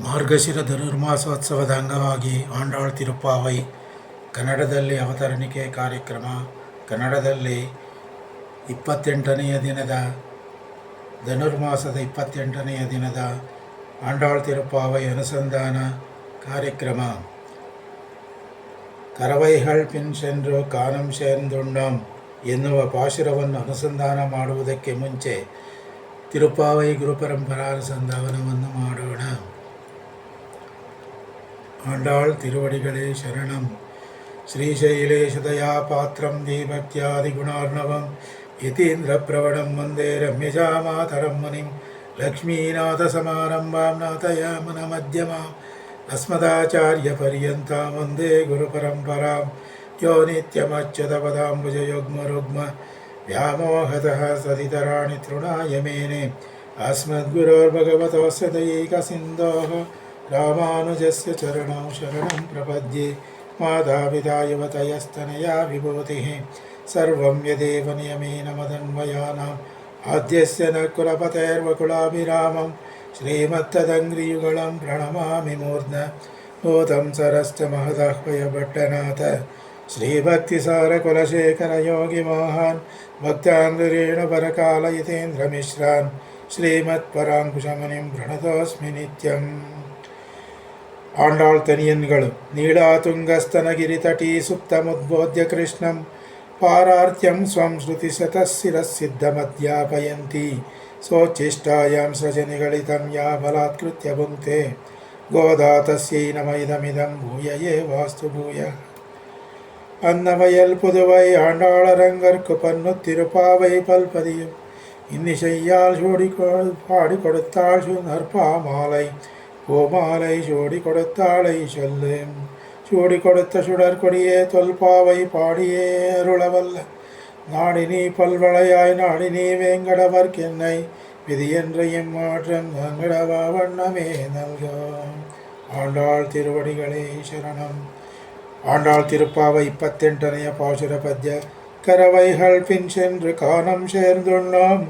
ಮಾರ್ಗಶಿರ ಧನುರ್ಮಾಸೋತ್ಸವದ ಅಂಗವಾಗಿ ಆಂಡಾಳ್ ತಿರುಪ್ಪಾವೈ ಕನ್ನಡದಲ್ಲಿ ಅವತರಣಿಕೆ ಕಾರ್ಯಕ್ರಮ. ಕನ್ನಡದಲ್ಲಿ 28ನೆಯ ದಿನದ ಧನುರ್ಮಾಸದ 28ನೆಯ ದಿನದ ಆಂಡಾಳ್ ತಿರುಪ್ಪಾವೈ ಅನುಸಂಧಾನ ಕಾರ್ಯಕ್ರಮ. ಕರವೈಹಳ್ ಪಿನ್ ಸೆಂದ್ರು ಕಾನಂ ಸೇರ್ದುಣ್ಣಂ ಎನ್ನುವ ಪಾಶುರವನ್ನು ಅನುಸಂಧಾನ ಮಾಡುವುದಕ್ಕೆ ಮುಂಚೆ ತಿರುಪ್ಪಾವೈ ಗುರುಪರಂಪರಾನುಸಂಧಾನವನ್ನು ಮಾಡೋಣ. ಆಂಡಾಳ್ ತಿರುವಡಿಗಳೇ ಶರಣಂ. ಶ್ರೀಶೈಲೇಶದಯಾ ಪಾತ್ರಂ ದೀಭಕ್ತ್ಯಾದಿಗುಣಾರ್ಣವಂ ಯತೀಂದ್ರ ಪ್ರವಣಂ ವಂದೇ ರಮ್ಯಜಾ ಮಾತರಂ ಮುನಿಂ ಲಕ್ಷ್ಮೀನಾಥ ಸಮಾರಂಭಾಂ ನಾಥಯಾಮನ ಮಧ್ಯಮಾಂ ಅಸ್ಮದಾಚಾರ್ಯ ಪರ್ಯಂತಾಂ ವಂದೇ ಗುರುಪರಂಪರಾಂ ಯೋ ನಿತ್ಯಮಚ್ಯುತಪದಾಂಬುಜಯುಗ್ಮರುಗ್ಮ ವ್ಯಾಮೋಹತಃ ಸದಿತರಾಣಿ ತೃಣಾಯ ಮೇನೆ ಅಸ್ಮದ್ಗುರೋರ್ಭಗವತೋಸ್ಯ ದಯೈಕಸಿಂಧೋಃ ರಾಮಾನುಜಸ್ಯ ಚರಣೌ ಶರಣಂ ಪ್ರಪದ್ಯೆ. ಮಾತಾಪಿತಾ ಯುವತಯಸ್ತನಯಾ ವಿಭೂತಿಃ ಸರ್ವಂ ಯದೇವ ನಿಯಮೇನ ಮದನ್ವಯಾನಾಂ ಆದ್ಯಸ್ಯ ನ ಕುಲಪತೇರ್ವಕುಲಾಭಿರಾಮಂ ಶ್ರೀಮತ್ತದಂಗ್ರಿಯುಗಳಂ ಪ್ರಣಮಾಮಿ ಮೂರ್ಧ್ನ ಭೂತಂ ಸರಶ್ಚ ಮಹದಾಹ್ವಯ ಭಟ್ಟನಾಥ ಶ್ರೀಭಕ್ತಿಸಾರ ಕುಲಶೇಖರ ಯೋಗಿ ಮಹಾನ್ ಭಕ್ತಾಂಧ್ರೇಣ ಪರಕಾಲಯಿತೇಂದ್ರ ಮಿಶ್ರಾನ್ ಶ್ರೀಮತ್ಪರಾಂಕುಶಮುನಿಂ ಪ್ರಣತೋಸ್ಮಿ ನಿತ್ಯಂ. ಆಂಡಾಳ್ ತನಿಯನ್ಗಳು. ನೀಳಾತುಂಗಸ್ತನಗಿರಿತಟೀ ಸುಪ್ತಮುದ್ಬೋಧ್ಯ ಕೃಷ್ಣಂ ಪಾರಾರ್ತ್ಯಂ ಸ್ವಂ ಶ್ರುತಿಶತಶಿರಸ್ಸಿದ್ಧಮಧ್ಯಾಪಯಂತಿ ಸೋಚ್ಚಿಷ್ಟಾಯಾಂ ಸೃಜನಿಗಳಿತಂ ಯಾ ಬಲಾತ್ಕೃತ್ಯ ಭುಂಕ್ತೆ ಗೋದಾ ತಸ್ಯೈ ನಮ ಇದಮಿದಂ ಭೂಯ ವಾಸ್ತು ಭೂಯ. அன்னவயல் புதுவை ஆண்டாளரங்கற்கு பன்னு திருப்பாவை பல்பதியும் இன்னிசையால் பாடி கொடுத்தாள் நற்பா மாலை கோமாலை சூடி கொடுத்தாளை சொல்லு. சூடி கொடுத்த சுடற்கொடியே தொல்பாவை பாடியே அருளவல்ல நாடினி பல்வளையாய் நாடினி வேங்கடவர்க்கென்னை விதி என்ற எம்மாற்றம் தங்கடவா வண்ணமே நல்கோ. ஆண்டாள் திருவடிகளே சரணம். ஆண்டாள் திருப்பாவை 28ನೆಯ பாசுர பத்ய. கரவைகள் பின் சென்று கானம் சேர்ந்துண்ணோம்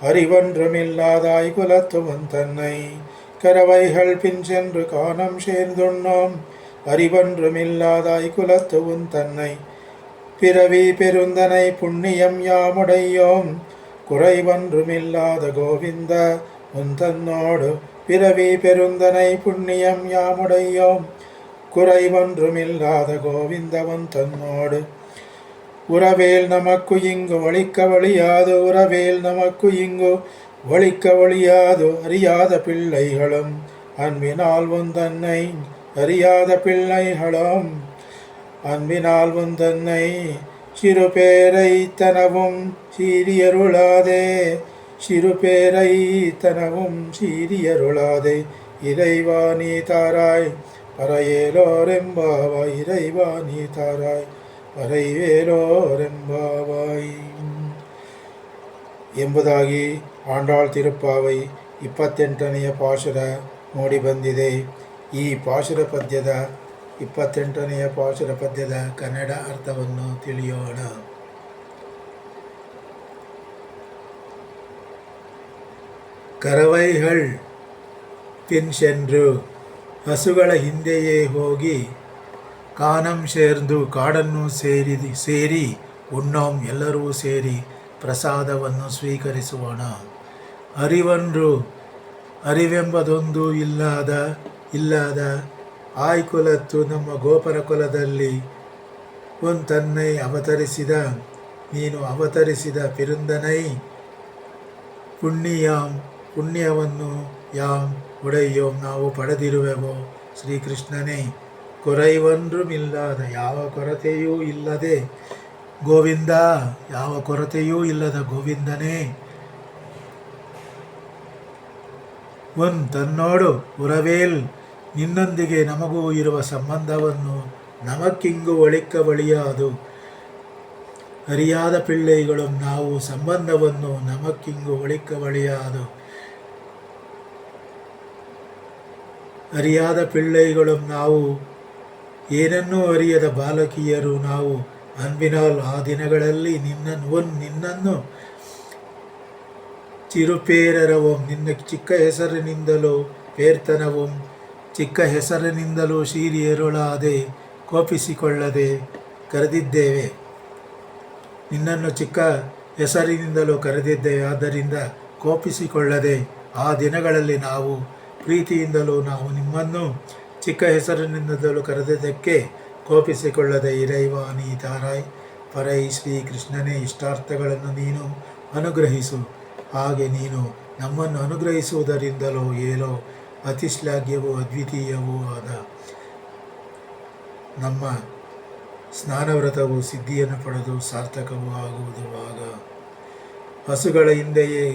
அறிவொன்றுமில்லாதாய் குலத்துவன் தன்னை. கரவைகள் பின் சென்று கானம் சேர்ந்துண்ணோம் அறிவொன்றுமில்லாதாய் குலத்துவன் தன்னை. பிறவி பெருந்தனை புண்ணியம் யாமுடையோம் குறைவொன்றுமில்லாத கோவிந்த உன் தன்னோடு. பிறவி பெருந்தனை புண்ணியம் யாமுடையோம் குறைவொன்றுமில்லாத கோவிந்தவன் தன்னோடு. உறவேல் நமக்கு இங்கு ஒழிக்க ஒழியாது உறவேல் நமக்கு இங்கு ஒழிக்க ஒழியாது அறியாத பிள்ளைகளும் அன்பினால் உந்தன்னை அறியாத பிள்ளைகளும் அன்பினால் உந்தன்னை. சிறுபேரை தனவும் சீரியருளாதே சிறுபேரை தனவும் சீரியருளாதே இறைவா நீ தாராய் பரையேலோரெம்பாவாய் இறைவா நீ தாராய் பரைவேலோரெಂಬಾವಾಯ್ ಎಂಬುದಾಗಿ ಆಂಡಾಳ್ ತಿರುಪ್ಪಾವೈ 28ನೆಯ ಪಾಶುರ ಮೂಡಿಬಂದಿದೆ. ಈ ಪಾಶುರ ಪದ್ಯದ 28ನೆಯ ಪಾಶುರ ಪದ್ಯದ ಕನ್ನಡ ಅರ್ಥವನ್ನು ತಿಳಿಯೋಣ. ಕರವೈಹಳ್ ಪಿನ್ ಸೆಂದ್ರು ಹಸುಗಳ ಹಿಂದೆಯೇ ಹೋಗಿ ಕಾನಂ ಸೇರ್ದು ಕಾಡನ್ನು ಸೇರಿ ಉಣ್ಣೋಂ ಎಲ್ಲರೂ ಸೇರಿ ಪ್ರಸಾದವನ್ನು ಸ್ವೀಕರಿಸುವೋಣ. ಅರಿವೆಂಬುದೊಂದು ಇಲ್ಲದ ಆಯ್ಕುಲತ್ತು ನಮ್ಮ ಗೋಪರ ಕುಲದಲ್ಲಿ ತನ್ನೈ ಅವತರಿಸಿದ ನೀನು ಅವತರಿಸಿದ ಪಿರುಂದನೈ ಪುಣ್ಯವನ್ನು ಯಾಂ ಉಡೆಯೋಂ ನಾವು ಪಡೆದಿರುವೆವೋ ಶ್ರೀಕೃಷ್ಣನೇ. ಕೊರೈವೊಂದ್ರುಮಿಲ್ಲದ ಯಾವ ಕೊರತೆಯೂ ಇಲ್ಲದೆ ಗೋವಿಂದ ಯಾವ ಕೊರತೆಯೂ ಇಲ್ಲದ ಗೋವಿಂದನೇ. ತನ್ನೋಡು ಉರವೇಲ್ ನಿನ್ನೊಂದಿಗೆ ನಮಗೂ ಇರುವ ಸಂಬಂಧವನ್ನು ನಮಕ್ಕಿಂಗು ಒಳಿಕ್ಕ ಒಳಿಯಾದು ಅರಿಯಾದ ಪಿಳ್ಳೆಗಳು ನಾವು ಸಂಬಂಧವನ್ನು ನಮಕ್ಕಿಂಗು ಒಳಿಕ್ಕ ಒಳಿಯಾದು ಅರಿಯಾದ ಪಿಳ್ಳೆಗಳು ನಾವು ಏನನ್ನೂ ಅರಿಯದ ಬಾಲಕಿಯರು ನಾವು ಅನ್ಬಿನಾಲ್ ಆ ದಿನಗಳಲ್ಲಿ ನಿನ್ನನ್ನು ಚಿರುಪೇರರವಂ ನಿನ್ನ ಚಿಕ್ಕ ಹೆಸರಿನಿಂದಲೂ ಪೇರ್ತನವಂ ಚಿಕ್ಕ ಹೆಸರಿನಿಂದಲೂ ಶೀರಿ ಏರುಳಾದೆ ಕೋಪಿಸಿಕೊಳ್ಳದೆ ಕರೆದಿದ್ದೇವೆ. ನಿನ್ನನ್ನು ಚಿಕ್ಕ ಹೆಸರಿನಿಂದಲೂ ಕರೆದಿದ್ದೇವೆ, ಆದ್ದರಿಂದ ಕೋಪಿಸಿಕೊಳ್ಳದೆ. ಆ ದಿನಗಳಲ್ಲಿ ನಾವು ಪ್ರೀತಿಯಿಂದಲೂ ನಾವು ನಿಮ್ಮನ್ನು ಚಿಕ್ಕ ಹೆಸರಿನಿಂದಲೂ ಕರೆದಿದ್ದಕ್ಕೆ ಕೋಪಿಸಿಕೊಳ್ಳದೆ ಇರೈವಾ ನೀ ತಾರಾಯ್ ಪರೈ ಶ್ರೀ ಕೃಷ್ಣನೇ, ಇಷ್ಟಾರ್ಥಗಳನ್ನು ನೀನು ಅನುಗ್ರಹಿಸು. ಹಾಗೆ ನೀನು ನಮ್ಮನ್ನು ಅನುಗ್ರಹಿಸುವುದರಿಂದಲೋ ಏಲೋ ಅತಿಶ್ಲಾಘ್ಯವೂ ಅದ್ವಿತೀಯವೂ ಆದ ನಮ್ಮ ಸ್ನಾನವ್ರತವು ಸಿದ್ಧಿಯನ್ನು ಪಡೆದು ಸಾರ್ಥಕವೂ ಆಗುವುದು. ಆಗ ಹಸುಗಳ ಹಿಂದೆಯೇ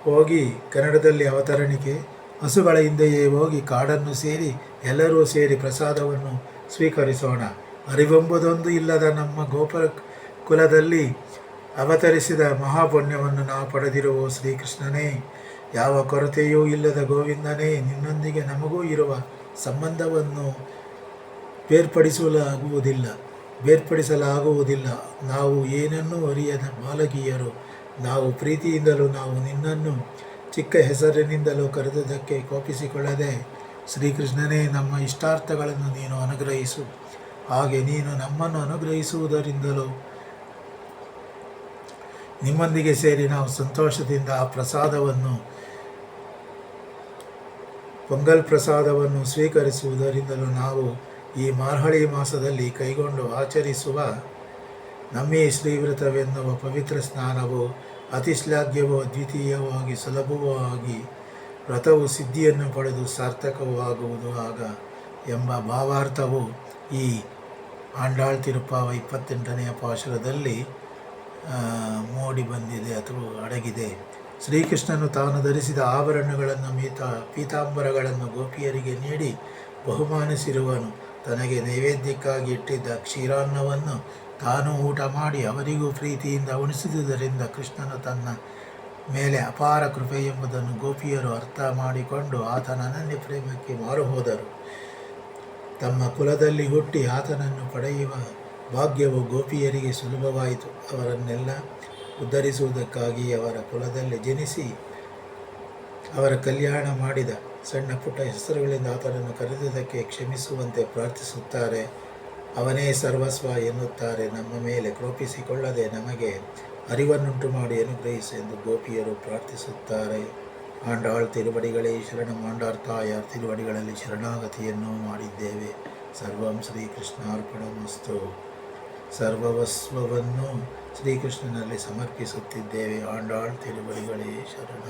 ಹೋಗಿ, ಕನ್ನಡದಲ್ಲಿ ಅವತರಣಿಕೆ, ಹಸುಗಳ ಹಿಂದೆಯೇ ಹೋಗಿ ಕಾಡನ್ನು ಸೇರಿ ಎಲ್ಲರೂ ಸೇರಿ ಪ್ರಸಾದವನ್ನು ಸ್ವೀಕರಿಸೋಣ. ಅರಿವೆಂಬುದೊಂದು ಇಲ್ಲದ ನಮ್ಮ ಕುಲದಲ್ಲಿ ಅವತರಿಸಿದ ಮಹಾಪುಣ್ಯವನ್ನು ನಾವು ಪಡೆದಿರುವ ಶ್ರೀಕೃಷ್ಣನೇ, ಯಾವ ಕೊರತೆಯೂ ಇಲ್ಲದ ಗೋವಿಂದನೇ, ನಿನ್ನೊಂದಿಗೆ ನಮಗೂ ಇರುವ ಸಂಬಂಧವನ್ನು ಬೇರ್ಪಡಿಸಲಾಗುವುದಿಲ್ಲ. ನಾವು ಏನನ್ನೂ ಅರಿಯದ ಬಾಲಕಿಯರು. ನಾವು ಪ್ರೀತಿಯಿಂದಲೂ ನಾವು ನಿನ್ನನ್ನು ಚಿಕ್ಕ ಹೆಸರಿನಿಂದಲೂ ಕರೆದುದಕ್ಕೆ ಕೋಪಿಸಿಕೊಳ್ಳದೆ, ಶ್ರೀಕೃಷ್ಣನೇ, ನಮ್ಮ ಇಷ್ಟಾರ್ಥಗಳನ್ನು ನೀನು ಅನುಗ್ರಹಿಸು. ಹಾಗೆ ನೀನು ನಮ್ಮನ್ನು ಅನುಗ್ರಹಿಸುವುದರಿಂದಲೂ ನಿಮ್ಮೊಂದಿಗೆ ಸೇರಿ ನಾವು ಸಂತೋಷದಿಂದ ಆ ಪೊಂಗಲ್ ಪ್ರಸಾದವನ್ನು ಸ್ವೀಕರಿಸುವುದರಿಂದಲೂ ನಾವು ಈ ಮಾರ್ಹಳಿ ಮಾಸದಲ್ಲಿ ಕೈಗೊಂಡು ಆಚರಿಸುವ ನಮ್ಮೀ ಶ್ರೀವ್ರತವೆನ್ನುವ ಪವಿತ್ರ ಸ್ನಾನವು ಅತಿಶ್ಲಾಘ್ಯವೂ ಅದ್ವಿತೀಯವಾಗಿ ಸುಲಭವೂ ಆಗಿ ವ್ರತವು ಸಿದ್ಧಿಯನ್ನು ಪಡೆದು ಸಾರ್ಥಕವೂ ಆಗುವುದು ಆಗ ಎಂಬ ಭಾವಾರ್ಥವು ಈ ಆಂಡಾಳ್ ತಿರುಪಾವ 28ನೇ ಪಾಶುರದಲ್ಲಿ ಮೂಡಿ ಬಂದಿದೆ ಅಥವಾ ಅಡಗಿದೆ. ಶ್ರೀಕೃಷ್ಣನು ತಾನು ಧರಿಸಿದ ಆಭರಣಗಳನ್ನು ಪೀತಾಂಬರಗಳನ್ನು ಗೋಪಿಯರಿಗೆ ನೀಡಿ ಬಹುಮಾನಿಸಿರುವನು. ತನಗೆ ನೈವೇದ್ಯಕ್ಕಾಗಿ ಇಟ್ಟಿದ್ದ ಕ್ಷೀರಾನ್ನವನ್ನು ತಾನು ಊಟ ಮಾಡಿ ಅವರಿಗೂ ಪ್ರೀತಿಯಿಂದ ಉಣಿಸಿದುದರಿಂದ ಕೃಷ್ಣನು ತನ್ನ ಮೇಲೆ ಅಪಾರ ಕೃಪೆ ಎಂಬುದನ್ನು ಗೋಪಿಯರು ಅರ್ಥ ಮಾಡಿಕೊಂಡು ಆತನ ಅನನ್ಯ ಪ್ರೇಮಕ್ಕೆ ಮಾರುಹೋದರು. ತಮ್ಮ ಕುಲದಲ್ಲಿ ಹುಟ್ಟಿ ಆತನನ್ನು ಪಡೆಯುವ ಭಾಗ್ಯವು ಗೋಪಿಯರಿಗೆ ಸುಲಭವಾಯಿತು. ಅವರನ್ನೆಲ್ಲ ಉದ್ಧರಿಸುವುದಕ್ಕಾಗಿ ಅವರ ಕುಲದಲ್ಲಿ ಜನಿಸಿ ಅವರ ಕಲ್ಯಾಣ ಮಾಡಿದ ಸಣ್ಣ ಪುಟ್ಟ ಹೆಸರುಗಳಿಂದ ಆತನನ್ನು ಕರೆದುದಕ್ಕೆ ಕ್ಷಮಿಸುವಂತೆ ಪ್ರಾರ್ಥಿಸುತ್ತಾರೆ. ಅವನೇ ಸರ್ವಸ್ವ ಎನ್ನುತ್ತಾರೆ. ನಮ್ಮ ಮೇಲೆ ಕೋಪಿಸಿಕೊಳ್ಳದೆ ನಮಗೆ ಅರಿವನ್ನುಂಟು ಮಾಡಿ ಅನುಗ್ರಹಿಸು ಎಂದು ಗೋಪಿಯರು ಪ್ರಾರ್ಥಿಸುತ್ತಾರೆ. ಆಂಡಾಳ್ ತಿರುವಡಿಗಳೇ ಶರಣಂ. ಆಂಡಾಳ್ ತಾಯಾರ್ ತಿರುವಡಿಗಳಲ್ಲಿ ಶರಣಾಗತಿಯನ್ನು ಮಾಡಿದ್ದೇವೆ. ಸರ್ವಂ ಶ್ರೀಕೃಷ್ಣಾರ್ಪಣಮಸ್ತು. ಸರ್ವಸ್ವವನ್ನು ಶ್ರೀಕೃಷ್ಣನಲ್ಲಿ ಸಮರ್ಪಿಸುತ್ತಿದ್ದೇವೆ. ಆಂಡಾಳ್ ತಿರುವಡಿಗಳೇ ಶರಣ.